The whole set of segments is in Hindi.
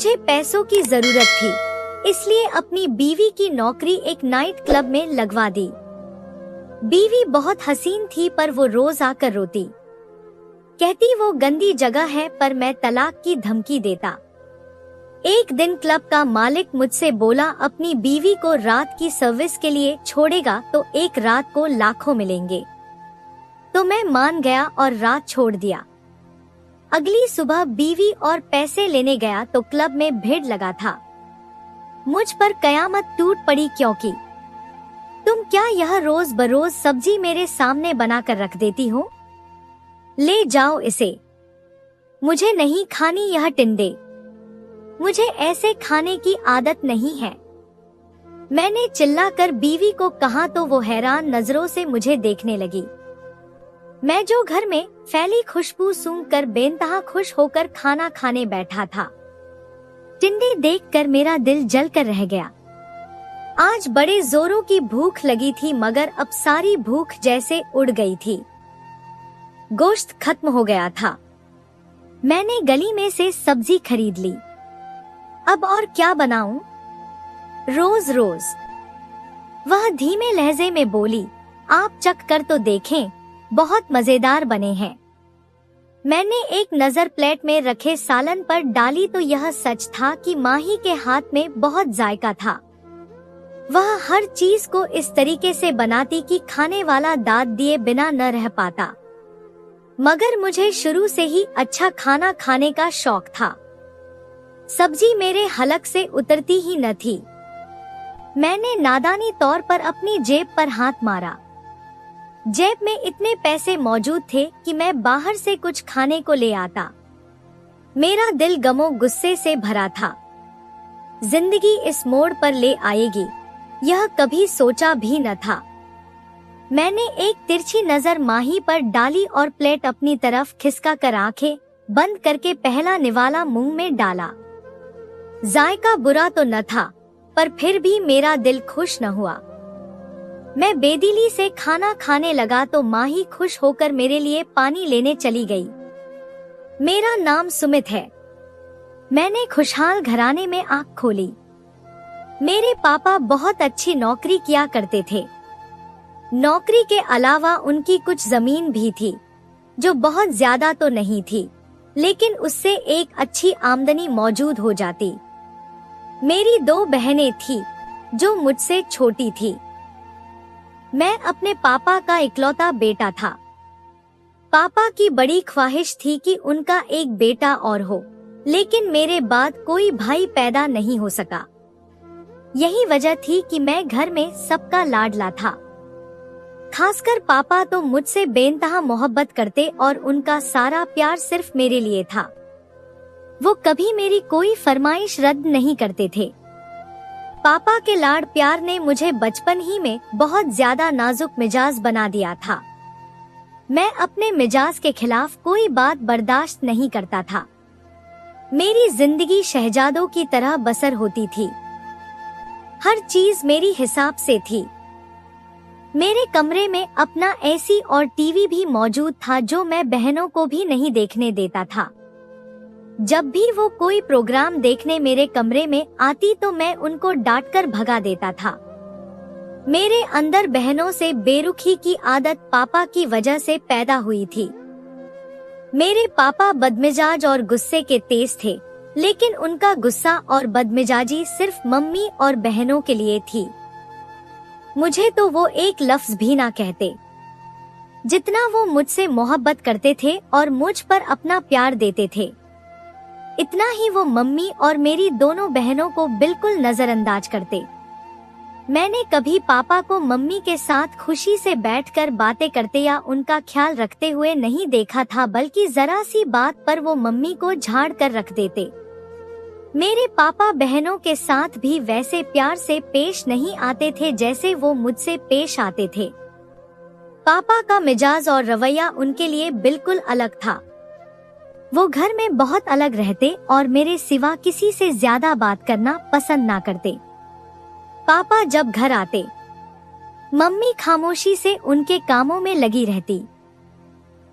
मुझे पैसों की जरूरत थी, इसलिए अपनी बीवी की नौकरी एक नाइट क्लब में लगवा दी। बीवी बहुत हसीन थी पर वो रोज आकर रोती, कहती वो गंदी जगह है, पर मैं तलाक की धमकी देता। एक दिन क्लब का मालिक मुझसे बोला अपनी बीवी को रात की सर्विस के लिए छोड़ेगा तो एक रात को लाखों मिलेंगे। तो मैं मान गया और रात छोड़ दिया। अगली सुबह बीवी और पैसे लेने गया तो क्लब में भीड़ लगा था। मुझ पर कयामत टूट पड़ी, क्योंकि तुम क्या यह रोज बरोज सब्जी मेरे सामने बनाकर रख देती हो? ले जाओ इसे, मुझे नहीं खानी यह टिंडे, मुझे ऐसे खाने की आदत नहीं है। मैंने चिल्लाकर बीवी को कहा तो वो हैरान नजरों से मुझे देखने लगी। मैं जो घर में फैली खुशबू सूंघकर बेइंतहा खुश होकर खाना खाने बैठा था, टिंडे देखकर मेरा दिल जलकर रह गया। आज बड़े जोरों की भूख लगी थी, मगर अब सारी भूख जैसे उड़ गई थी। गोश्त खत्म हो गया था। मैंने गली में से सब्जी खरीद ली। अब और क्या बनाऊं? रोज रोज। वह धीमे लहजे में बोली, आप चख कर तो देखें, बहुत मजेदार बने हैं। मैंने एक नजर प्लेट में रखे सालन पर डाली तो यह सच था कि माही के हाथ में बहुत जायका था। वह हर चीज को इस तरीके से बनाती कि खाने वाला दाद दिए बिना न रह पाता। मगर मुझे शुरू से ही अच्छा खाना खाने का शौक था। सब्जी मेरे हलक से उतरती ही न थी। मैंने नादानी तौर पर अपनी जेब पर हाथ मारा। जेब में इतने पैसे मौजूद थे कि मैं बाहर से कुछ खाने को ले आता। मेरा दिल गमो गुस्से से भरा था। जिंदगी इस मोड़ पर ले आएगी, यह कभी सोचा भी न था। मैंने एक तिरछी नजर माही पर डाली और प्लेट अपनी तरफ खिसका कर आंखें बंद करके पहला निवाला मुंह में डाला। जायका बुरा तो न था, पर फिर भी मेरा दिल खुश न हुआ। मैं बेदिली से खाना खाने लगा तो माही खुश होकर मेरे लिए पानी लेने चली गई। मेरा नाम सुमित है। मैंने खुशहाल घराने में आंख खोली। मेरे पापा बहुत अच्छी नौकरी किया करते थे। नौकरी के अलावा उनकी कुछ जमीन भी थी, जो बहुत ज्यादा तो नहीं थी, लेकिन उससे एक अच्छी आमदनी मौजूद हो जाती। मेरी 2 बहनें थीं, जो मुझसे छोटी थी। मैं अपने पापा का इकलौता बेटा था। पापा की बड़ी ख्वाहिश थी कि उनका एक बेटा और हो, लेकिन मेरे बाद कोई भाई पैदा नहीं हो सका। यही वजह थी कि मैं घर में सबका लाडला था। खासकर पापा तो मुझसे बेइंतहा मोहब्बत करते और उनका सारा प्यार सिर्फ मेरे लिए था। वो कभी मेरी कोई फरमाइश रद्द नहीं करते थे। पापा के लाड प्यार ने मुझे बचपन ही में बहुत ज्यादा नाजुक मिजाज बना दिया था। मैं अपने मिजाज के खिलाफ कोई बात बर्दाश्त नहीं करता था। मेरी जिंदगी शहजादों की तरह बसर होती थी। हर चीज मेरी हिसाब से थी। मेरे कमरे में अपना एसी और टीवी भी मौजूद था, जो मैं बहनों को भी नहीं देखने देता था। जब भी वो कोई प्रोग्राम देखने मेरे कमरे में आती तो मैं उनको डांटकर भगा देता था। मेरे अंदर बहनों से बेरुखी की आदत पापा की वजह से पैदा हुई थी। मेरे पापा बदमिजाज और गुस्से के तेज थे, लेकिन उनका गुस्सा और बदमिजाजी सिर्फ मम्मी और बहनों के लिए थी। मुझे तो वो एक लफ्ज भी ना कहते। जितना वो मुझसे मोहब्बत करते थे और मुझ पर अपना प्यार देते थे, इतना ही वो मम्मी और मेरी दोनों बहनों को बिल्कुल नजरअंदाज करते। मैंने कभी पापा को मम्मी के साथ खुशी से बैठकर बातें करते या उनका ख्याल रखते हुए नहीं देखा था, बल्कि जरा सी बात पर वो मम्मी को झाड़ कर रख देते। मेरे पापा बहनों के साथ भी वैसे प्यार से पेश नहीं आते थे जैसे वो मुझसे पेश आते थे। पापा का मिजाज और रवैया उनके लिए बिल्कुल अलग था। वो घर में बहुत अलग रहते और मेरे सिवा किसी से ज्यादा बात करना पसंद ना करते। पापा जब घर आते, मम्मी खामोशी से उनके कामों में लगी रहती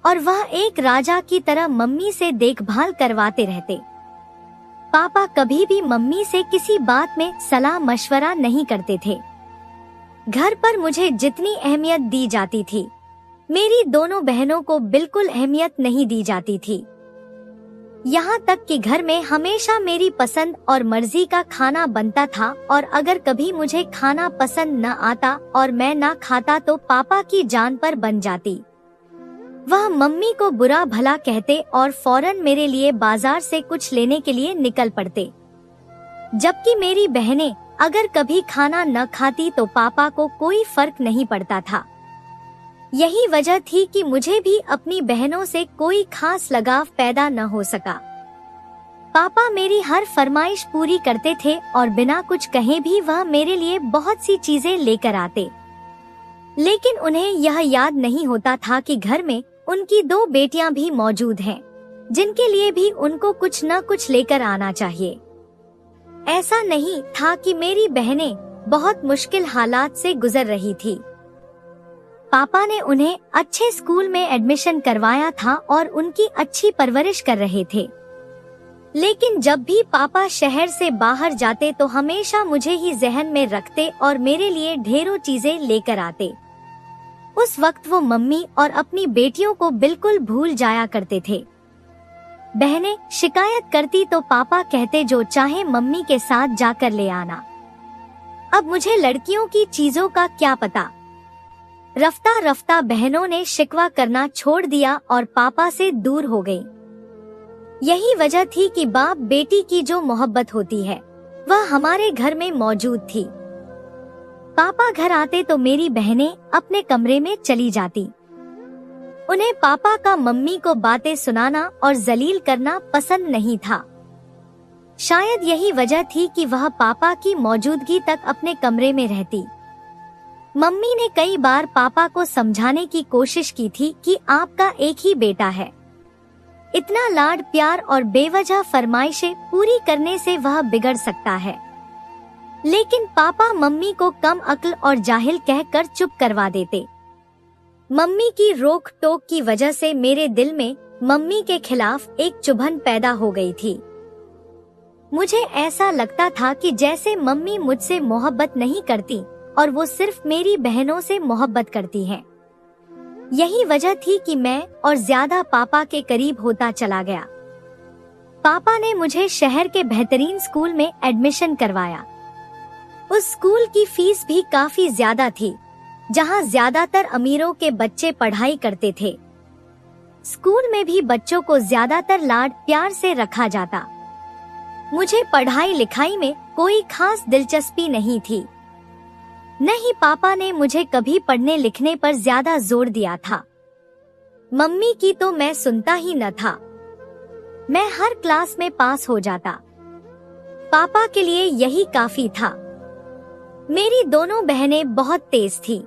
और वह एक राजा की तरह मम्मी से देखभाल करवाते रहते। पापा कभी भी मम्मी से किसी बात में सलाह मशवरा नहीं करते थे। घर पर मुझे जितनी अहमियत दी जाती थी, मेरी दोनों बहनों को बिल्कुल अहमियत नहीं दी जाती थी। यहाँ तक कि घर में हमेशा मेरी पसंद और मर्जी का खाना बनता था, और अगर कभी मुझे खाना पसंद न आता और मैं ना खाता तो पापा की जान पर बन जाती। वह मम्मी को बुरा भला कहते और फौरन मेरे लिए बाजार से कुछ लेने के लिए निकल पड़ते। जबकि मेरी बहनें अगर कभी खाना न खाती तो पापा को कोई फर्क नहीं पड़ता था। यही वजह थी कि मुझे भी अपनी बहनों से कोई खास लगाव पैदा न हो सका। पापा मेरी हर फरमाइश पूरी करते थे और बिना कुछ कहे भी वह मेरे लिए बहुत सी चीजें लेकर आते। लेकिन उन्हें यह याद नहीं होता था कि घर में उनकी 2 बेटियां भी मौजूद हैं, जिनके लिए भी उनको कुछ न कुछ लेकर आना चाहिए। ऐसा नहीं था कि मेरी बहनें बहुत मुश्किल हालात से गुजर रही थी। पापा ने उन्हें अच्छे स्कूल में एडमिशन करवाया था और उनकी अच्छी परवरिश कर रहे थे। लेकिन जब भी पापा शहर से बाहर जाते तो हमेशा मुझे ही जहन में रखते और मेरे लिए ढेरों चीजें लेकर आते। उस वक्त वो मम्मी और अपनी बेटियों को बिल्कुल भूल जाया करते थे। बहनें शिकायत करती तो पापा कहते जो चाहे मम्मी के साथ जाकर ले आना। अब मुझे लड़कियों की चीजों का क्या पता। रफ्ता रफ्ता बहनों ने शिकवा करना छोड़ दिया और पापा से दूर हो गई। यही वजह थी कि बाप बेटी की जो मोहब्बत होती है वह हमारे घर में मौजूद थी। पापा घर आते तो मेरी बहनें अपने कमरे में चली जाती। उन्हें पापा का मम्मी को बातें सुनाना और जलील करना पसंद नहीं था। शायद यही वजह थी कि वह पापा की मौजूदगी तक अपने कमरे में रहती। मम्मी ने कई बार पापा को समझाने की कोशिश की थी कि आपका एक ही बेटा है, इतना लाड प्यार और बेवजह फरमाइशें पूरी करने से वह बिगड़ सकता है। लेकिन पापा मम्मी को कम अक्ल और जाहिल कहकर चुप करवा देते। मम्मी की रोक टोक की वजह से मेरे दिल में मम्मी के खिलाफ एक चुभन पैदा हो गई थी। मुझे ऐसा लगता था कि जैसे मम्मी मुझसे मोहब्बत नहीं करती और वो सिर्फ मेरी बहनों से मोहब्बत करती हैं। यही वजह थी कि मैं और ज्यादा पापा के करीब होता चला गया। पापा ने मुझे शहर के बेहतरीन स्कूल में एडमिशन करवाया। उस स्कूल की फीस भी काफी ज्यादा थी, जहां ज्यादातर अमीरों के बच्चे पढ़ाई करते थे। स्कूल में भी बच्चों को ज्यादातर लाड प्यार से रखा जाता। मुझे पढ़ाई लिखाई में कोई खास दिलचस्पी नहीं थी। नहीं, पापा ने मुझे कभी पढ़ने लिखने पर ज्यादा जोर दिया था। मम्मी की तो मैं सुनता ही न था। मैं हर क्लास में पास हो जाता। पापा के लिए यही काफी था। मेरी दोनों बहनें बहुत तेज थी।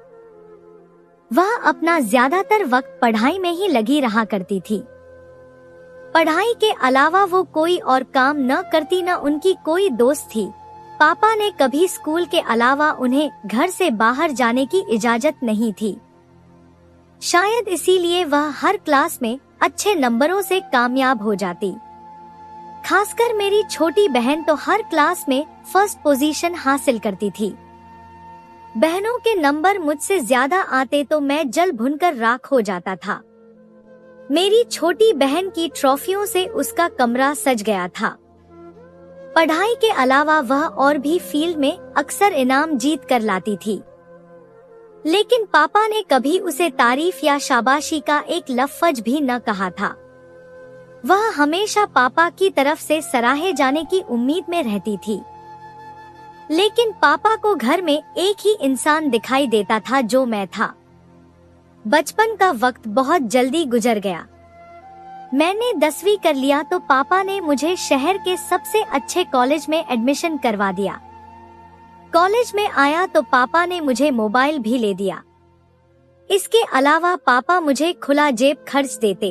वह अपना ज्यादातर वक्त पढ़ाई में ही लगी रहा करती थी। पढ़ाई के अलावा वो कोई और काम न करती, न उनकी कोई दोस्त थी। पापा ने कभी स्कूल के अलावा उन्हें घर से बाहर जाने की इजाजत नहीं थी। शायद इसीलिए वह हर क्लास में अच्छे नंबरों से कामयाब हो जाती। खासकर मेरी छोटी बहन तो हर क्लास में फर्स्ट पोजीशन हासिल करती थी। बहनों के नंबर मुझसे ज्यादा आते तो मैं जल भुनकर राख हो जाता था। मेरी छोटी बहन की ट्रॉफियों से उसका कमरा सज गया था। पढ़ाई के अलावा वह और भी फील्ड में अक्सर इनाम जीत कर लाती थी। लेकिन पापा ने कभी उसे तारीफ या शाबाशी का एक लफ्ज भी न कहा था। वह हमेशा पापा की तरफ से सराहे जाने की उम्मीद में रहती थी। लेकिन पापा को घर में एक ही इंसान दिखाई देता था, जो मैं था। बचपन का वक्त बहुत जल्दी गुजर गया। मैंने 10वीं कर लिया तो पापा ने मुझे शहर के सबसे अच्छे कॉलेज में एडमिशन करवा दिया। कॉलेज में आया तो पापा ने मुझे मोबाइल भी ले दिया। इसके अलावा पापा मुझे खुला जेब खर्च देते।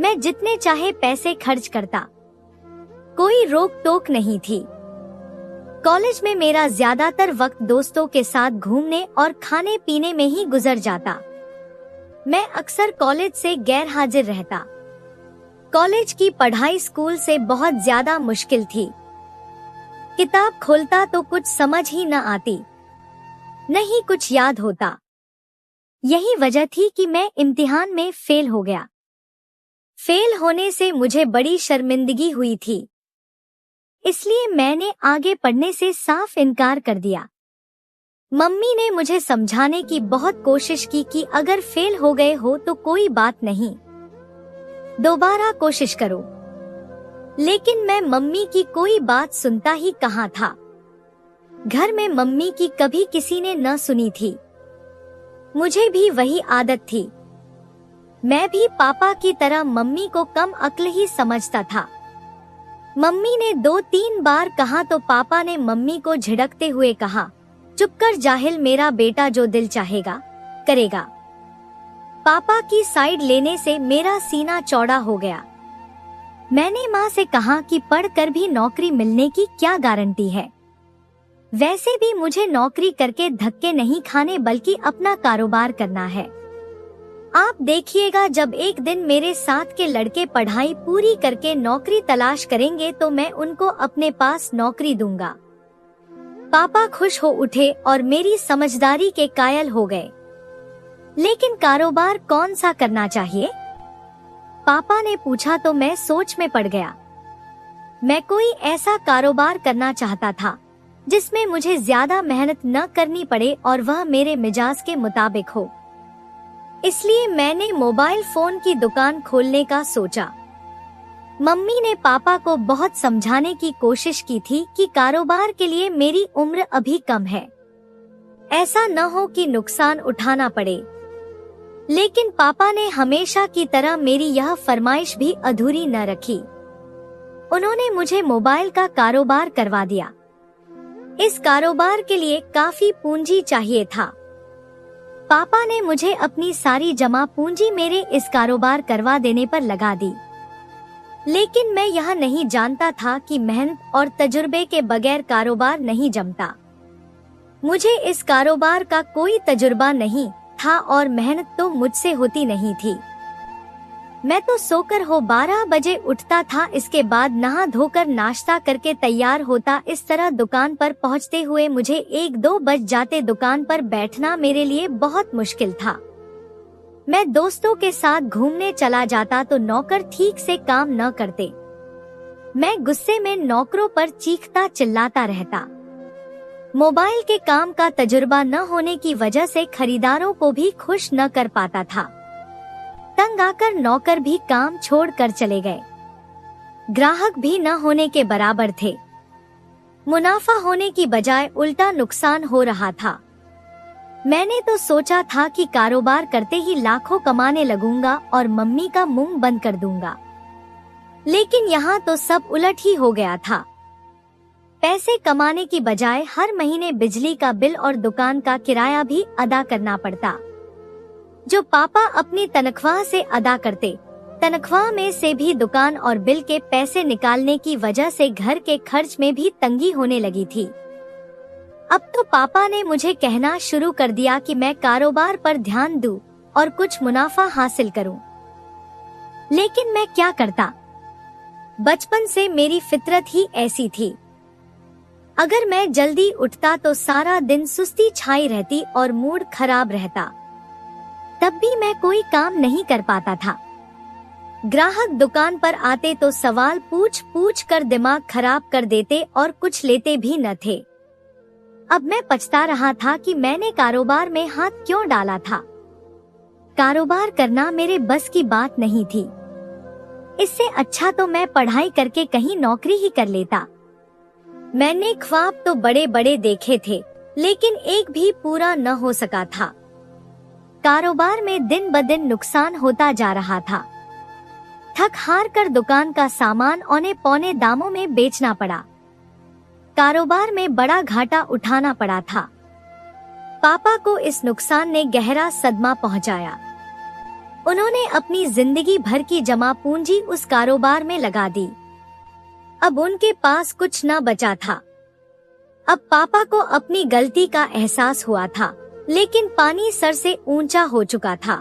मैं जितने चाहे पैसे खर्च करता, कोई रोक टोक नहीं थी। कॉलेज में मेरा ज्यादातर वक्त दोस्तों के साथ घूमने और खाने पीने में ही गुजर जाता। मैं अक्सर कॉलेज से गैर हाजिर रहता। कॉलेज की पढ़ाई स्कूल से बहुत ज्यादा मुश्किल थी। किताब खोलता तो कुछ समझ ही न आती, नहीं कुछ याद होता। यही वजह थी कि मैं इम्तिहान में फेल हो गया। फेल होने से मुझे बड़ी शर्मिंदगी हुई थी, इसलिए मैंने आगे पढ़ने से साफ इनकार कर दिया। मम्मी ने मुझे समझाने की बहुत कोशिश की कि अगर फेल हो गए हो तो कोई बात नहीं, दोबारा कोशिश करो। लेकिन मैं मम्मी की कोई बात सुनता ही कहाँ था। घर में मम्मी की कभी किसी ने न सुनी थी। मुझे भी वही आदत थी। मैं भी पापा की तरह मम्मी को कम अक्ल ही समझता था। मम्मी ने 2-3 बार कहा तो पापा ने मम्मी को झिड़कते हुए कहा, चुप कर जाहिल, मेरा बेटा जो दिल चाहेगा करेगा। पापा की साइड लेने से मेरा सीना चौड़ा हो गया। मैंने माँ से कहा कि पढ़कर भी नौकरी मिलने की क्या गारंटी है। वैसे भी मुझे नौकरी करके धक्के नहीं खाने बल्कि अपना कारोबार करना है। आप देखिएगा, जब एक दिन मेरे साथ के लड़के पढ़ाई पूरी करके नौकरी तलाश करेंगे तो मैं उनको अपने पास नौकरी दूंगा। पापा खुश हो उठे और मेरी समझदारी के कायल हो गए। लेकिन कारोबार कौन सा करना चाहिए? पापा ने पूछा तो मैं सोच में पड़ गया। मैं कोई ऐसा कारोबार करना चाहता था जिसमें मुझे ज्यादा मेहनत न करनी पड़े और वह मेरे मिजाज के मुताबिक हो। इसलिए मैंने मोबाइल फोन की दुकान खोलने का सोचा। मम्मी ने पापा को बहुत समझाने की कोशिश की थी कि कारोबार के लिए मेरी उम्र अभी कम है, ऐसा न हो कि नुकसान उठाना पड़े। लेकिन पापा ने हमेशा की तरह मेरी यह फरमाइश भी अधूरी न रखी। उन्होंने मुझे मोबाइल का कारोबार करवा दिया। इस कारोबार के लिए काफी पूंजी चाहिए था। पापा ने मुझे अपनी सारी जमा पूंजी मेरे इस कारोबार करवा देने पर लगा दी। लेकिन मैं यह नहीं जानता था कि मेहनत और तजुर्बे के बगैर कारोबार नहीं जमता। मुझे इस कारोबार का कोई तजुर्बा नहीं था और मेहनत तो मुझसे होती नहीं थी। मैं तो सोकर हो 12 बजे उठता था, इसके बाद नहा धोकर नाश्ता करके तैयार होता। इस तरह दुकान पर पहुंचते हुए मुझे 1-2 बज जाते। दुकान पर बैठना मेरे लिए बहुत मुश्किल था। मैं दोस्तों के साथ घूमने चला जाता तो नौकर ठीक से काम न करते। मैं गुस्से में नौकरों पर चीखता चिल्लाता रहता। मोबाइल के काम का तजुर्बा न होने की वजह से खरीदारों को भी खुश न कर पाता था। तंग आकर नौकर भी काम छोड़कर चले गए। ग्राहक भी न होने के बराबर थे। मुनाफा होने की बजाय उल्टा नुकसान हो रहा था। मैंने तो सोचा था कि कारोबार करते ही लाखों कमाने लगूंगा और मम्मी का मुंह बंद कर दूंगा। लेकिन यहाँ तो सब उलट ही हो गया था। पैसे कमाने की बजाय हर महीने बिजली का बिल और दुकान का किराया भी अदा करना पड़ता, जो पापा अपनी तनख्वाह से अदा करते। तनख्वाह में से भी दुकान और बिल के पैसे निकालने की वजह से घर के खर्च में भी तंगी होने लगी थी। अब तो पापा ने मुझे कहना शुरू कर दिया कि मैं कारोबार पर ध्यान दूं और कुछ मुनाफा हासिल करूं। लेकिन मैं क्या करता? बचपन से मेरी फितरत ही ऐसी थी। अगर मैं जल्दी उठता तो सारा दिन सुस्ती छाई रहती और मूड खराब रहता। तब भी मैं कोई काम नहीं कर पाता था। ग्राहक दुकान पर आते तो सवाल पूछ पूछ कर दिमाग खराब कर देते और कुछ लेते भी न थे। अब मैं पछता रहा था कि मैंने कारोबार में हाथ क्यों डाला था। कारोबार करना मेरे बस की बात नहीं थी। इससे अच्छा तो मैं पढ़ाई करके कहीं नौकरी ही कर लेता। मैंने ख्वाब तो बड़े बड़े देखे थे, लेकिन एक भी पूरा न हो सका था। कारोबार में दिन ब दिन नुकसान होता जा रहा था। थक हार कर दुकान का सामान औने पौने दामों में बेचना पड़ा। कारोबार में बड़ा घाटा उठाना पड़ा था। पापा को इस नुकसान ने गहरा सदमा पहुंचाया। उन्होंने अपनी जिंदगी भर की जमा पूंजी उस कारोबार में लगा दी। अब उनके पास कुछ न बचा था। अब पापा को अपनी गलती का एहसास हुआ था, लेकिन पानी सर से ऊंचा हो चुका था।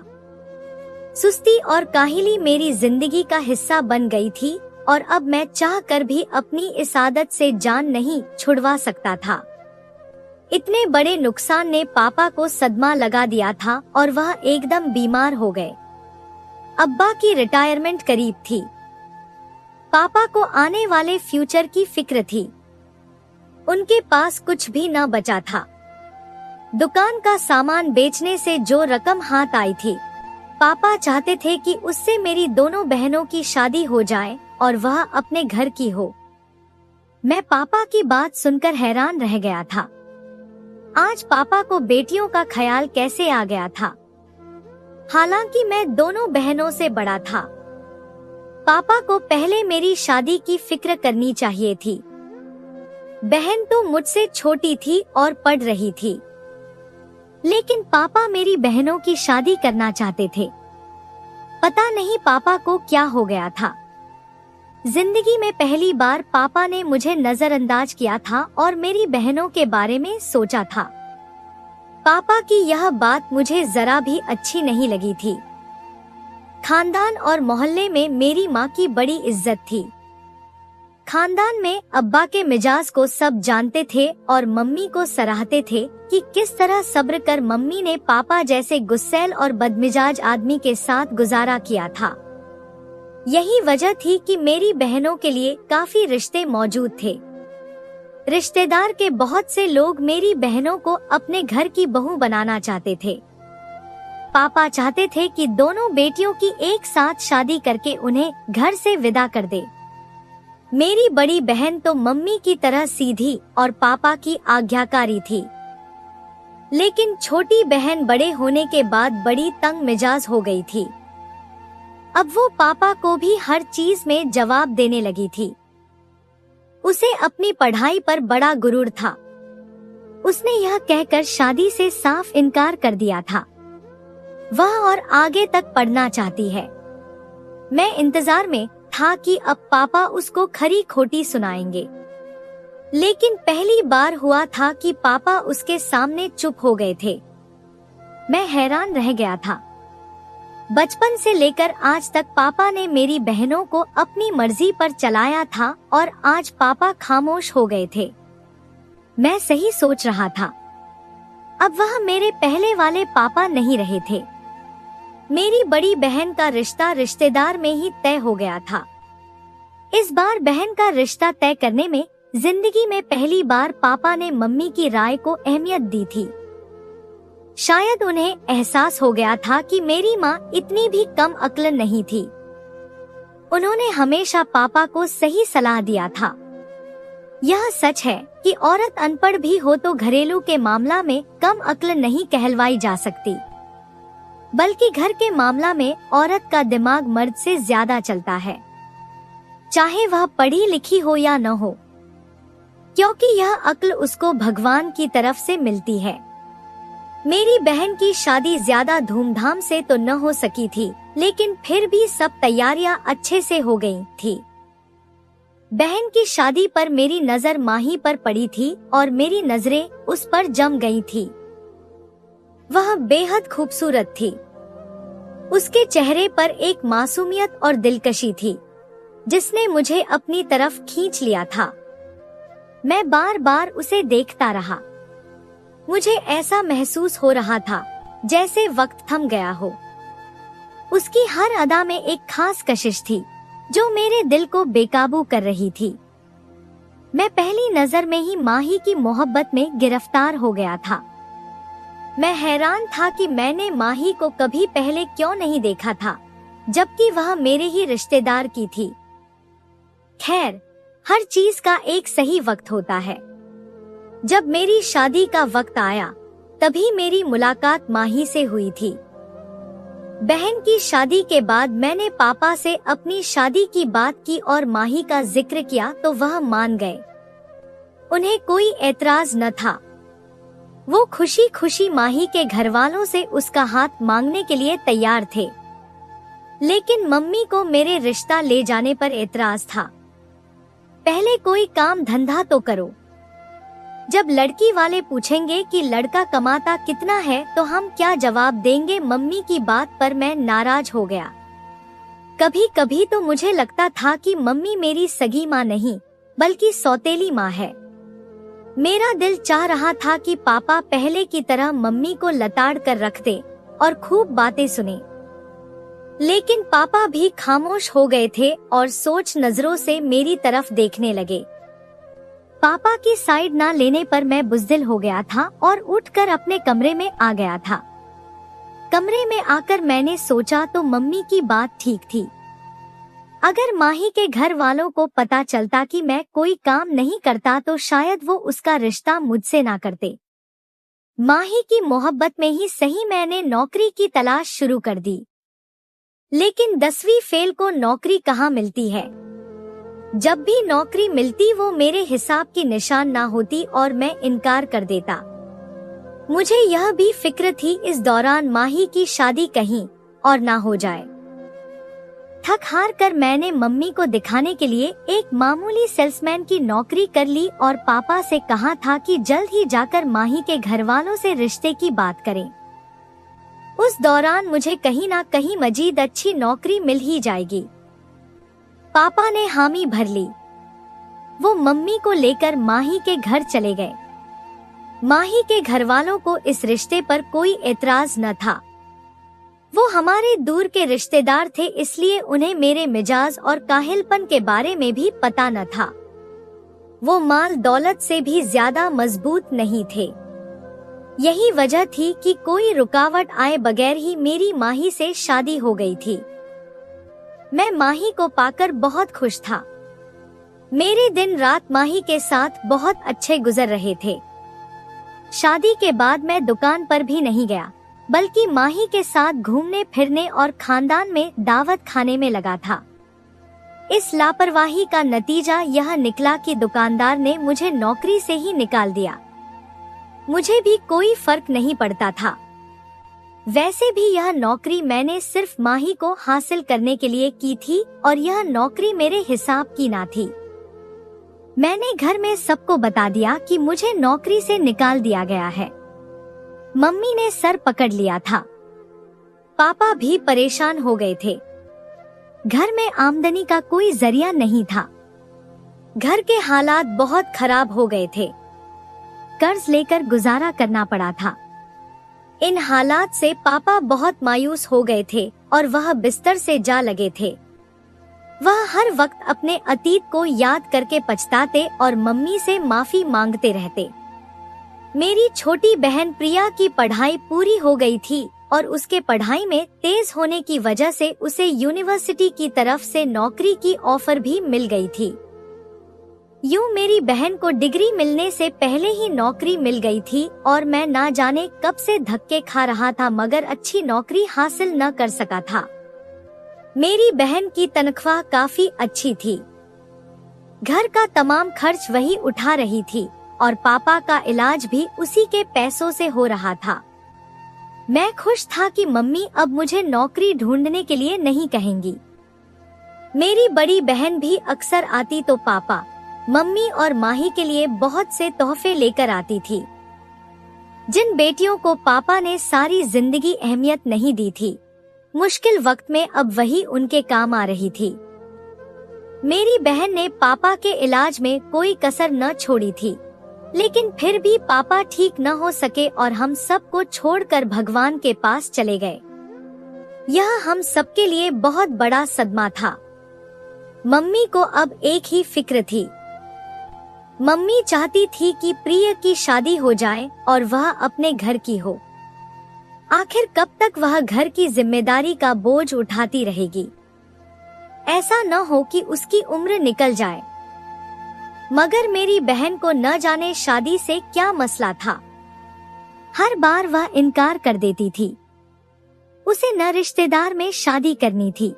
सुस्ती और काहिली मेरी जिंदगी का हिस्सा बन गई थी और अब मैं चाह कर भी अपनी इस आदत से जान नहीं छुड़वा सकता था। इतने बड़े नुकसान ने पापा को सदमा लगा दिया था और वह एकदम बीमार हो गए। अब्बा की रिटायरमेंट करीब थी। पापा को आने वाले फ्यूचर की फिक्र थी। उनके पास कुछ भी न बचा था। दुकान का सामान बेचने से जो रकम हाथ आई थी, पापा चाहते थे कि उससे मेरी दोनों बहनों की शादी हो जाए और वह अपने घर की हो। मैं पापा की बात सुनकर हैरान रह गया था। आज पापा को बेटियों का ख्याल कैसे आ गया था? हालांकि मैं दोनों बहनों से बड़ा था। पापा को पहले मेरी शादी की फिक्र करनी चाहिए थी। बहन तो मुझसे छोटी थी और पढ़ रही थी, लेकिन पापा मेरी बहनों की शादी करना चाहते थे। पता नहीं पापा को क्या हो गया था। जिंदगी में पहली बार पापा ने मुझे नजरअंदाज किया था और मेरी बहनों के बारे में सोचा था। पापा की यह बात मुझे जरा भी अच्छी नहीं लगी थी। खानदान और मोहल्ले में मेरी माँ की बड़ी इज्जत थी। खानदान में अब्बा के मिजाज को सब जानते थे और मम्मी को सराहते थे कि किस तरह सब्र कर मम्मी ने पापा जैसे गुस्सैल और बदमिजाज आदमी के साथ गुजारा किया था। यही वजह थी कि मेरी बहनों के लिए काफी रिश्ते मौजूद थे। रिश्तेदार के बहुत से लोग मेरी बहनों को अपने घर की बहू बनाना चाहते थे। पापा चाहते थे कि दोनों बेटियों की एक साथ शादी करके उन्हें घर से विदा कर दे। मेरी बड़ी बहन तो मम्मी की तरह सीधी और पापा की आज्ञाकारी थी, लेकिन छोटी बहन बड़े होने के बाद बड़ी तंग मिजाज हो गई थी। अब वो पापा को भी हर चीज में जवाब देने लगी थी। उसे अपनी पढ़ाई पर बड़ा गुरूर था। उसने यह कहकर शादी से साफ इनकार कर दिया था। वह और आगे तक पढ़ना चाहती है। मैं इंतजार में था कि अब पापा उसको खरी खोटी सुनाएंगे, लेकिन पहली बार हुआ था कि पापा उसके सामने चुप हो गए थे। मैं हैरान रह गया था। बचपन से लेकर आज तक पापा ने मेरी बहनों को अपनी मर्जी पर चलाया था और आज पापा खामोश हो गए थे। मैं सही सोच रहा था। अब वह मेरे पहले वाले पापा नहीं रहे थे। मेरी बड़ी बहन का रिश्ता रिश्तेदार में ही तय हो गया था। इस बार बहन का रिश्ता तय करने में जिंदगी में पहली बार पापा ने मम्मी की राय को अहमियत दी थी। शायद उन्हें एहसास हो गया था कि मेरी माँ इतनी भी कम अक्ल नहीं थी। उन्होंने हमेशा पापा को सही सलाह दिया था। यह सच है कि औरत अनपढ़ भी हो तो घरेलू के मामला में कम अक्ल नहीं कहलवाई जा सकती, बल्कि घर के मामला में औरत का दिमाग मर्द से ज्यादा चलता है, चाहे वह पढ़ी लिखी हो या न हो, क्योंकि यह अक्ल उसको भगवान की तरफ से मिलती है। मेरी बहन की शादी ज्यादा धूमधाम से तो न हो सकी थी, लेकिन फिर भी सब तैयारियां अच्छे से हो गई थी। बहन की शादी पर मेरी नजर माही पर पड़ी थी और मेरी नजरें उस पर जम गई थी। वह बेहद खूबसूरत थी। उसके चेहरे पर एक मासूमियत और दिलकशी थी जिसने मुझे अपनी तरफ खींच लिया था। मैं बार बार उसे देखता रहा। मुझे ऐसा महसूस हो रहा था जैसे वक्त थम गया हो। उसकी हर अदा में एक खास कशिश थी जो मेरे दिल को बेकाबू कर रही थी। मैं पहली नजर में ही माही की मोहब्बत में गिरफ्तार हो गया था। मैं हैरान था कि मैंने माही को कभी पहले क्यों नहीं देखा था, जबकि वह मेरे ही रिश्तेदार की थी। खैर, हर चीज का एक सही वक्त होता है। जब मेरी शादी का वक्त आया, तभी मेरी मुलाकात माही से हुई थी। बहन की शादी के बाद मैंने पापा से अपनी शादी की बात की और माही का जिक्र किया तो वह मान गए। उन्हें कोई एतराज न था। वो खुशी खुशी माही के घरवालों से उसका हाथ मांगने के लिए तैयार थे, लेकिन मम्मी को मेरे रिश्ता ले जाने पर एतराज था। पहले कोई काम धंधा तो करो। जब लड़की वाले पूछेंगे कि लड़का कमाता कितना है तो हम क्या जवाब देंगे? मम्मी की बात पर मैं नाराज हो गया। कभी कभी तो मुझे लगता था कि मम्मी मेरी सगी माँ नहीं बल्कि सौतेली माँ है। मेरा दिल चाह रहा था कि पापा पहले की तरह मम्मी को लताड़ कर रख दे और खूब बातें सुने, लेकिन पापा भी खामोश हो गए थे और सोच नजरों से मेरी तरफ देखने लगे। पापा की साइड ना लेने पर मैं बुज़दिल हो गया था और उठकर अपने कमरे में आ गया था। कमरे में आकर मैंने सोचा तो मम्मी की बात ठीक थी। अगर माही के घर वालों को पता चलता कि मैं कोई काम नहीं करता तो शायद वो उसका रिश्ता मुझसे ना करते। माही की मोहब्बत में ही सही मैंने नौकरी की तलाश शुरू कर दी, लेकिन 10वीं फेल को नौकरी कहाँ मिलती है। जब भी नौकरी मिलती वो मेरे हिसाब की निशान ना होती और मैं इनकार कर देता। मुझे यह भी फिक्र थी इस दौरान माही की शादी कहीं और ना हो जाए। थक हार कर मैंने मम्मी को दिखाने के लिए एक मामूली सेल्समैन की नौकरी कर ली और पापा से कहा था कि जल्द ही जाकर माही के घर वालों से रिश्ते की बात करें। उस दौरान मुझे कहीं ना कहीं मजीद अच्छी नौकरी मिल ही जाएगी। पापा ने हामी भर ली। वो मम्मी को लेकर माही के घर चले गए। माही के घर वालों को इस रिश्ते पर कोई एतराज न था। वो हमारे दूर के रिश्तेदार थे, इसलिए उन्हें मेरे मिजाज और काहिलपन के बारे में भी पता न था। वो माल दौलत से भी ज्यादा मजबूत नहीं थे। यही वजह थी कि कोई रुकावट आए बगैर ही मेरी माही से शादी हो गई थी। मैं माही को पाकर बहुत खुश था। मेरे दिन रात माही के साथ बहुत अच्छे गुजर रहे थे। शादी के बाद मैं दुकान पर भी नहीं गया, बल्कि माही के साथ घूमने फिरने और खानदान में दावत खाने में लगा था। इस लापरवाही का नतीजा यह निकला कि दुकानदार ने मुझे नौकरी से ही निकाल दिया। मुझे भी कोई फर्क नहीं पड़ता था। वैसे भी यह नौकरी मैंने सिर्फ माही को हासिल करने के लिए की थी और यह नौकरी मेरे हिसाब की ना थी। मैंने घर में सबको बता दिया कि मुझे नौकरी से निकाल दिया गया है। मम्मी ने सर पकड़ लिया था। पापा भी परेशान हो गए थे। घर में आमदनी का कोई जरिया नहीं था। घर के हालात बहुत खराब हो गए थे। कर्ज लेकर गुजारा करना पड़ा था। इन हालात से पापा बहुत मायूस हो गए थे और वह बिस्तर से जा लगे थे। वह हर वक्त अपने अतीत को याद करके पछताते और मम्मी से माफी मांगते रहते। मेरी छोटी बहन प्रिया की पढ़ाई पूरी हो गई थी और उसके पढ़ाई में तेज होने की वजह से उसे यूनिवर्सिटी की तरफ से नौकरी की ऑफर भी मिल गई थी। यूं मेरी बहन को डिग्री मिलने से पहले ही नौकरी मिल गई थी और मैं ना जाने कब से धक्के खा रहा था मगर अच्छी नौकरी हासिल न कर सका था। मेरी बहन की तनख्वाह काफी अच्छी थी। घर का तमाम खर्च वही उठा रही थी और पापा का इलाज भी उसी के पैसों से हो रहा था। मैं खुश था कि मम्मी अब मुझे नौकरी ढूंढने के लिए नहीं कहेंगी। मेरी बड़ी बहन भी अक्सर आती तो पापा, मम्मी और माही के लिए बहुत से तोहफे लेकर आती थी। जिन बेटियों को पापा ने सारी जिंदगी अहमियत नहीं दी थी, मुश्किल वक्त में अब वही उनके काम आ रही थी। मेरी बहन ने पापा के इलाज में कोई कसर न छोड़ी थी, लेकिन फिर भी पापा ठीक न हो सके और हम सबको छोड़कर भगवान के पास चले गए। यह हम सबके लिए बहुत बड़ा सदमा था। मम्मी को अब एक ही फिक्र थी। मम्मी चाहती थी कि प्रिय की शादी हो जाए और वह अपने घर की हो। आखिर कब तक वह घर की जिम्मेदारी का बोझ उठाती रहेगी? ऐसा न हो कि उसकी उम्र निकल जाए। मगर मेरी बहन को न जाने शादी से क्या मसला था। हर बार वह इनकार कर देती थी। उसे न रिश्तेदार में शादी करनी थी,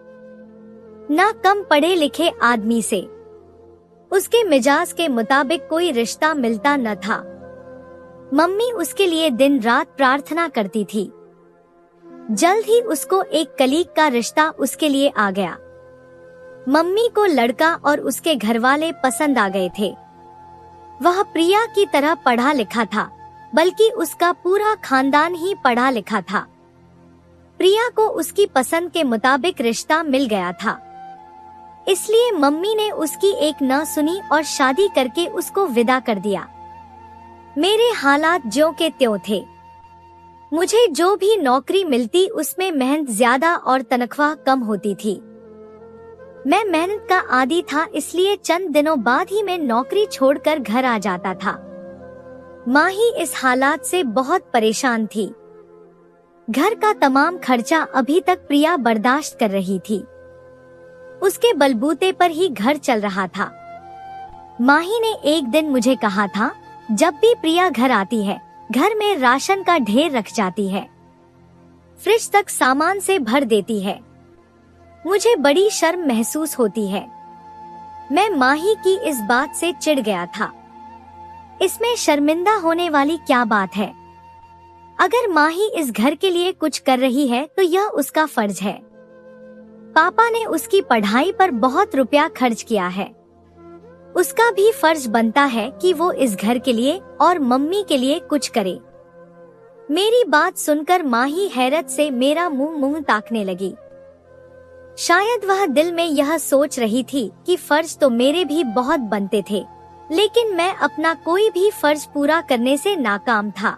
न कम पढ़े लिखे आदमी से। उसके मिजाज के मुताबिक कोई रिश्ता मिलता न था। मम्मी उसके लिए दिन रात प्रार्थना करती थी। जल्द ही उसको एक कलीग का रिश्ता उसके लिए आ गया। मम्मी को लड़का और उसके घरवाले पसंद आ गए थे। वह प्रिया की तरह पढ़ा लिखा था, बल्कि उसका पूरा खानदान ही पढ़ा लिखा था। प्रिया को उसकी पसंद के मुताबिक रिश्ता मिल गया था, इसलिए मम्मी ने उसकी एक न सुनी और शादी करके उसको विदा कर दिया। मेरे हालात ज्यों के त्यों थे। मुझे जो भी नौकरी मिलती उसमें मेहनत ज्यादा और तनख्वाह कम होती थी। मैं मेहनत का आदी था, इसलिए चंद दिनों बाद ही मैं नौकरी छोड़कर घर आ जाता था। माँ ही इस हालात से बहुत परेशान थी। घर का तमाम खर्चा अभी तक प्रिया बर्दाश्त कर रही थी। उसके बलबूते पर ही घर चल रहा था। माही ने एक दिन मुझे कहा था, जब भी प्रिया घर आती है, घर में राशन का ढेर रख जाती है, फ्रिज तक सामान से भर देती है। मुझे बड़ी शर्म महसूस होती है। मैं माही की इस बात से चिढ़ गया था। इसमें शर्मिंदा होने वाली क्या बात है? अगर माही इस घर के लिए कुछ कर रही है तो यह उसका फर्ज है। पापा ने उसकी पढ़ाई पर बहुत रुपया खर्च किया है। उसका भी फर्ज बनता है कि वो इस घर के लिए और मम्मी के लिए कुछ करे। मेरी बात सुनकर माही हैरत से मेरा मुंह ताकने लगी। शायद वह दिल में यह सोच रही थी कि फर्ज तो मेरे भी बहुत बनते थे, लेकिन मैं अपना कोई भी फर्ज पूरा करने से नाकाम था।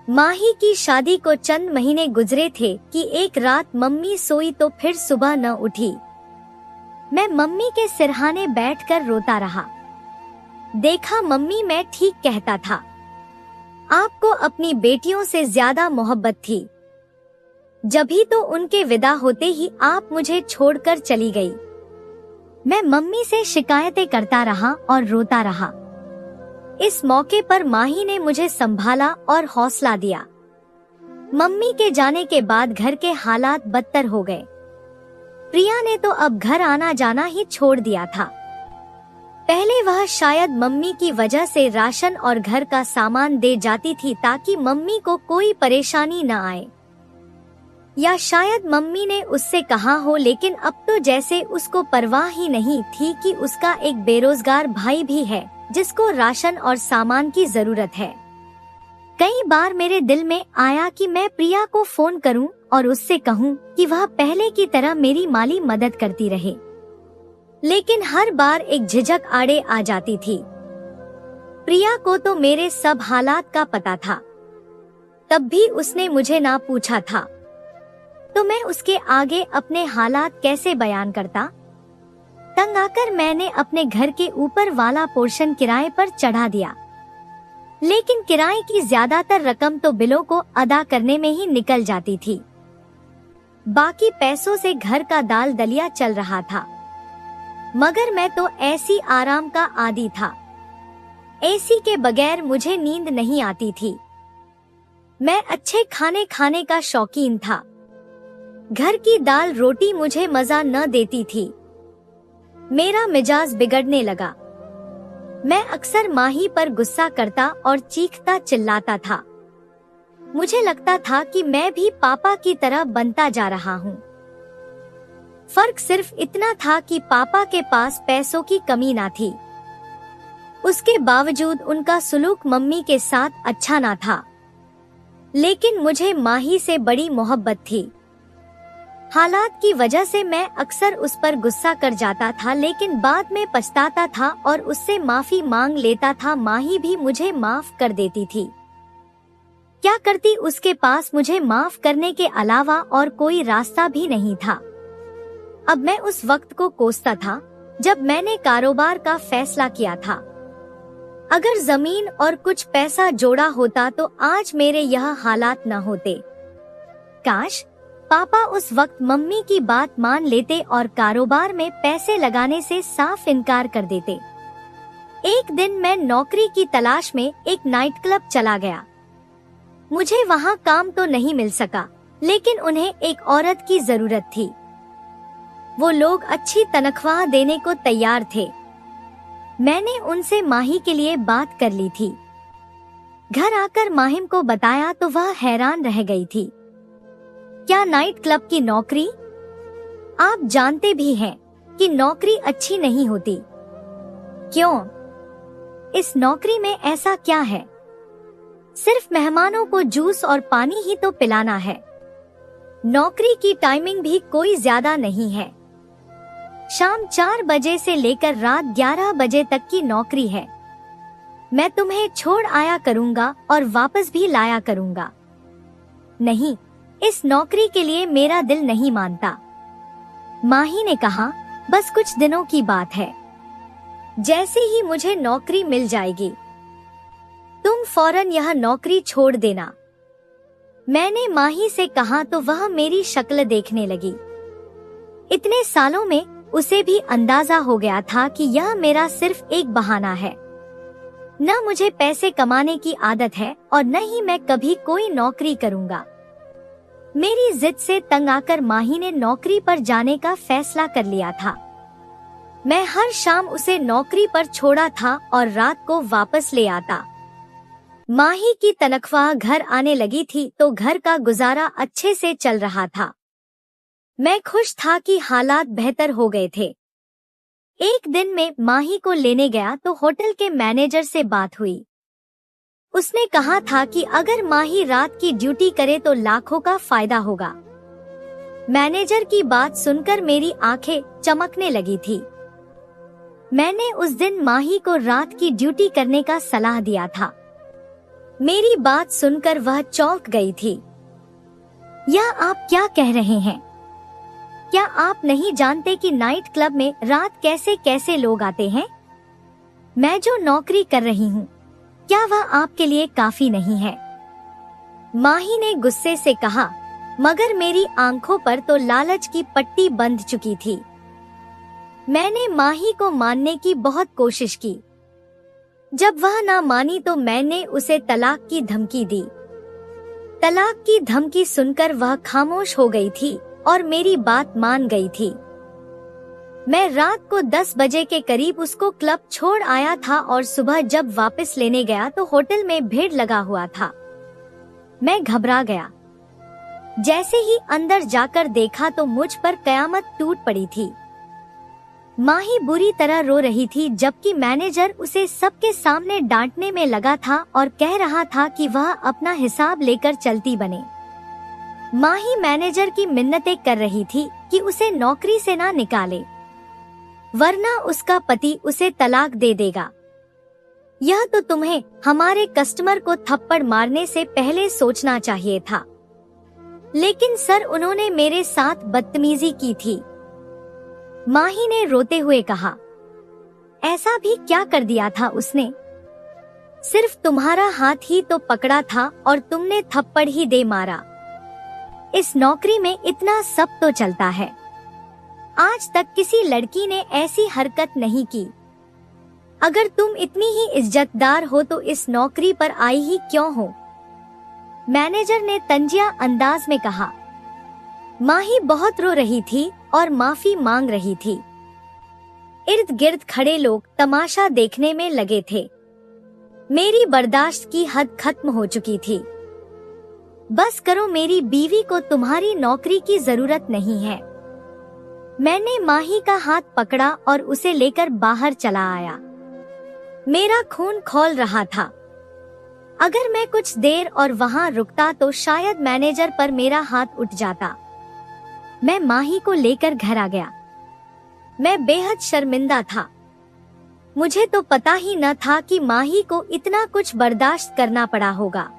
माही की शादी को चंद महीने गुजरे थे कि एक रात मम्मी सोई तो फिर सुबह न उठी। मैं मम्मी के सिरहाने बैठकर रोता रहा। देखा मम्मी, मैं ठीक कहता था। आपको अपनी बेटियों से ज्यादा मोहब्बत थी। जभी तो उनके विदा होते ही आप मुझे छोड़कर चली गई। मैं मम्मी से शिकायतें करता रहा और रोता रहा। इस मौके पर माही ने मुझे संभाला और हौसला दिया। मम्मी के जाने के बाद घर के हालात बदतर हो गए। प्रिया ने तो अब घर आना जाना ही छोड़ दिया था। पहले वह शायद मम्मी की वजह से राशन और घर का सामान दे जाती थी ताकि मम्मी को कोई परेशानी न आए, या शायद मम्मी ने उससे कहा हो, लेकिन अब तो जैसे उसको परवाह ही नहीं थी कि उसका एक बेरोजगार भाई भी है जिसको राशन और सामान की जरूरत है। कई बार मेरे दिल में आया कि मैं प्रिया को फोन करूं और उससे कहूं कि वह पहले की तरह मेरी माली मदद करती रहे, लेकिन हर बार एक झिझक आड़े आ जाती थी। प्रिया को तो मेरे सब हालात का पता था, तब भी उसने मुझे ना पूछा था, तो मैं उसके आगे अपने हालात कैसे बयान करता। तंग आकर मैंने अपने घर के ऊपर वाला पोर्शन किराए पर चढ़ा दिया, लेकिन किराए की ज्यादातर रकम तो बिलों को अदा करने में ही निकल जाती थी। बाकी पैसों से घर का दाल दलिया चल रहा था, मगर मैं तो ऐसी आराम का आदी था। एसी के बगैर मुझे नींद नहीं आती थी। मैं अच्छे खाने खाने का शौकीन था। घर की दाल रोटी मुझे मजा न देती थी। मेरा मिजाज बिगड़ने लगा। मैं अक्सर माही पर गुस्सा करता और चीखता चिल्लाता था। मुझे लगता था कि मैं भी पापा की तरह बनता जा रहा हूँ। फर्क सिर्फ इतना था कि पापा के पास पैसों की कमी ना थी। उसके बावजूद उनका सुलूक मम्मी के साथ अच्छा ना था, लेकिन मुझे माही से बड़ी मोहब्बत थी। हालात की वजह से मैं अक्सर उस पर गुस्सा कर जाता था, लेकिन बाद में पछताता था और उससे माफी मांग लेता था। माही भी मुझे माफ कर देती थी। क्या करती, उसके पास मुझे माफ करने के अलावा और कोई रास्ता भी नहीं था। अब मैं उस वक्त को कोसता था जब मैंने कारोबार का फैसला किया था। अगर जमीन और कुछ पैसा जोड़ा होता तो आज मेरे यह हालात न होते। काश पापा उस वक्त मम्मी की बात मान लेते और कारोबार में पैसे लगाने से साफ इनकार कर देते। एक दिन मैं नौकरी की तलाश में एक नाइट क्लब चला गया। मुझे वहाँ काम तो नहीं मिल सका, लेकिन उन्हें एक औरत की जरूरत थी। वो लोग अच्छी तनख्वाह देने को तैयार थे। मैंने उनसे माही के लिए बात कर ली थी। घर आकर माहिम को बताया तो वह हैरान रह गई थी। क्या नाइट क्लब की नौकरी? आप जानते भी हैं कि नौकरी अच्छी नहीं होती। क्यों? इस नौकरी में ऐसा क्या है? सिर्फ मेहमानों को जूस और पानी ही तो पिलाना है। नौकरी की टाइमिंग भी कोई ज्यादा नहीं है। शाम 4 बजे से लेकर रात 11 बजे तक की नौकरी है। मैं तुम्हें छोड़ आया करूंगा और वापस भी लाया करूंगा। नहीं, इस नौकरी के लिए मेरा दिल नहीं मानता। माही ने कहा, बस कुछ दिनों की बात है। जैसे ही मुझे नौकरी मिल जाएगी, तुम फौरन यह नौकरी छोड़ देना। मैंने माही से कहा तो वह मेरी शक्ल देखने लगी। इतने सालों में उसे भी अंदाजा हो गया था कि यह मेरा सिर्फ एक बहाना है। न मुझे पैसे कमाने की आदत है और न ही मैं कभी कोई नौकरी करूंगा। मेरी जिद से तंग आकर माही ने नौकरी पर जाने का फैसला कर लिया था। मैं हर शाम उसे नौकरी पर छोड़ा था और रात को वापस ले आता। माही की तनख्वाह घर आने लगी थी तो घर का गुजारा अच्छे से चल रहा था। मैं खुश था कि हालात बेहतर हो गए थे। एक दिन में माही को लेने गया तो होटल के मैनेजर से बात हुई। उसने कहा था कि अगर माही रात की ड्यूटी करे तो लाखों का फायदा होगा। मैनेजर की बात सुनकर मेरी आंखें चमकने लगी थी। मैंने उस दिन माही को रात की ड्यूटी करने का सलाह दिया था। मेरी बात सुनकर वह चौंक गई थी। यह आप क्या कह रहे हैं? क्या आप नहीं जानते कि नाइट क्लब में रात कैसे कैसे लोग आते हैं? मैं जो नौकरी कर रही हूँ, क्या वह आपके लिए काफी नहीं है? माही ने गुस्से से कहा, मगर मेरी आंखों पर तो लालच की पट्टी बंध चुकी थी। मैंने माही को मानने की बहुत कोशिश की। जब वह ना मानी तो मैंने उसे तलाक की धमकी दी। तलाक की धमकी सुनकर वह खामोश हो गई थी और मेरी बात मान गई थी। मैं रात को 10 बजे के करीब उसको क्लब छोड़ आया था और सुबह जब वापस लेने गया तो होटल में भीड़ लगा हुआ था। मैं घबरा गया। जैसे ही अंदर जाकर देखा तो मुझ पर कयामत टूट पड़ी थी। माही बुरी तरह रो रही थी जबकि मैनेजर उसे सबके सामने डांटने में लगा था और कह रहा था कि वह अपना हिसाब लेकर चलती बने। माही मैनेजर की मिन्नतें कर रही थी कि उसे नौकरी से ना निकाले, वरना उसका पति उसे तलाक दे देगा। यह तो तुम्हें हमारे कस्टमर को थप्पड़ मारने से पहले सोचना चाहिए था। लेकिन सर, उन्होंने मेरे साथ बदतमीजी की थी। माही ने रोते हुए कहा, ऐसा भी क्या कर दिया था उसने? सिर्फ तुम्हारा हाथ ही तो पकड़ा था और तुमने थप्पड़ ही दे मारा। इस नौकरी में इतना सब तो चलता है। आज तक किसी लड़की ने ऐसी हरकत नहीं की। अगर तुम इतनी ही इज्जतदार हो तो इस नौकरी पर आई ही क्यों हो? मैनेजर ने तंजिया अंदाज में कहा। माही बहुत रो रही थी और माफी मांग रही थी। इर्द गिर्द खड़े लोग तमाशा देखने में लगे थे। मेरी बर्दाश्त की हद खत्म हो चुकी थी। बस करो, मेरी बीवी को तुम्हारी नौकरी की जरूरत नहीं है। मैंने माही का हाथ पकड़ा और उसे लेकर बाहर चला आया। मेरा खून खौल रहा था। अगर मैं कुछ देर और वहां रुकता तो शायद मैनेजर पर मेरा हाथ उठ जाता। मैं माही को लेकर घर आ गया। मैं बेहद शर्मिंदा था। मुझे तो पता ही न था कि माही को इतना कुछ बर्दाश्त करना पड़ा होगा।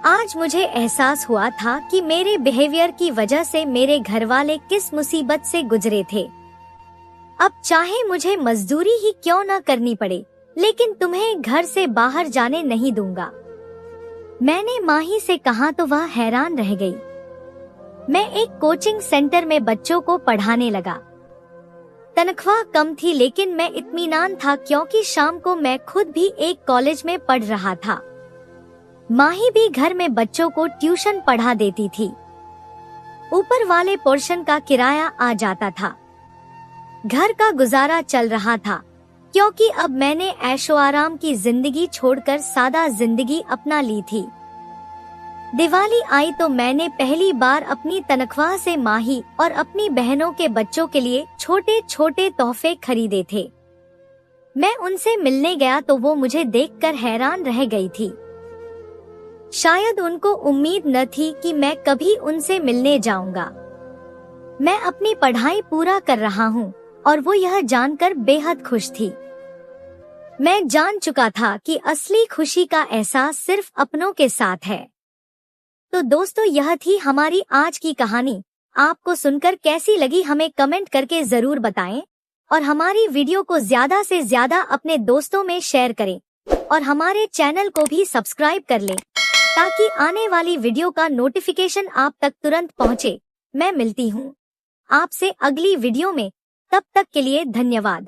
आज मुझे एहसास हुआ था कि मेरे बिहेवियर की वजह से मेरे घरवाले किस मुसीबत से गुजरे थे। अब चाहे मुझे मजदूरी ही क्यों न करनी पड़े, लेकिन तुम्हें घर से बाहर जाने नहीं दूंगा। मैंने माही से कहा तो वह हैरान रह गई। मैं एक कोचिंग सेंटर में बच्चों को पढ़ाने लगा। तनख्वाह कम थी लेकिन मैं इत्मीनान था क्योंकि शाम को मैं खुद भी एक कॉलेज में पढ़ रहा था। माही भी घर में बच्चों को ट्यूशन पढ़ा देती थी। ऊपर वाले पोर्शन का किराया आ जाता था। घर का गुजारा चल रहा था क्योंकि अब मैंने ऐशो आराम की जिंदगी छोड़कर सादा जिंदगी अपना ली थी। दिवाली आई तो मैंने पहली बार अपनी तनख्वाह से माही और अपनी बहनों के बच्चों के लिए छोटे छोटे तोहफे खरीदे थे। मैं उनसे मिलने गया तो वो मुझे देखकर हैरान रह गई थी। शायद उनको उम्मीद न थी कि मैं कभी उनसे मिलने जाऊंगा। मैं अपनी पढ़ाई पूरा कर रहा हूँ और वो यह जानकर बेहद खुश थी। मैं जान चुका था कि असली खुशी का एहसास सिर्फ अपनों के साथ है। तो दोस्तों, यह थी हमारी आज की कहानी। आपको सुनकर कैसी लगी हमें कमेंट करके जरूर बताएं और हमारी वीडियो को ज्यादा से ज्यादा अपने दोस्तों में शेयर करें और हमारे चैनल को भी सब्सक्राइब कर लें ताकि आने वाली वीडियो का नोटिफिकेशन आप तक तुरंत पहुंचे। मैं मिलती हूं आपसे अगली वीडियो में, तब तक के लिए धन्यवाद।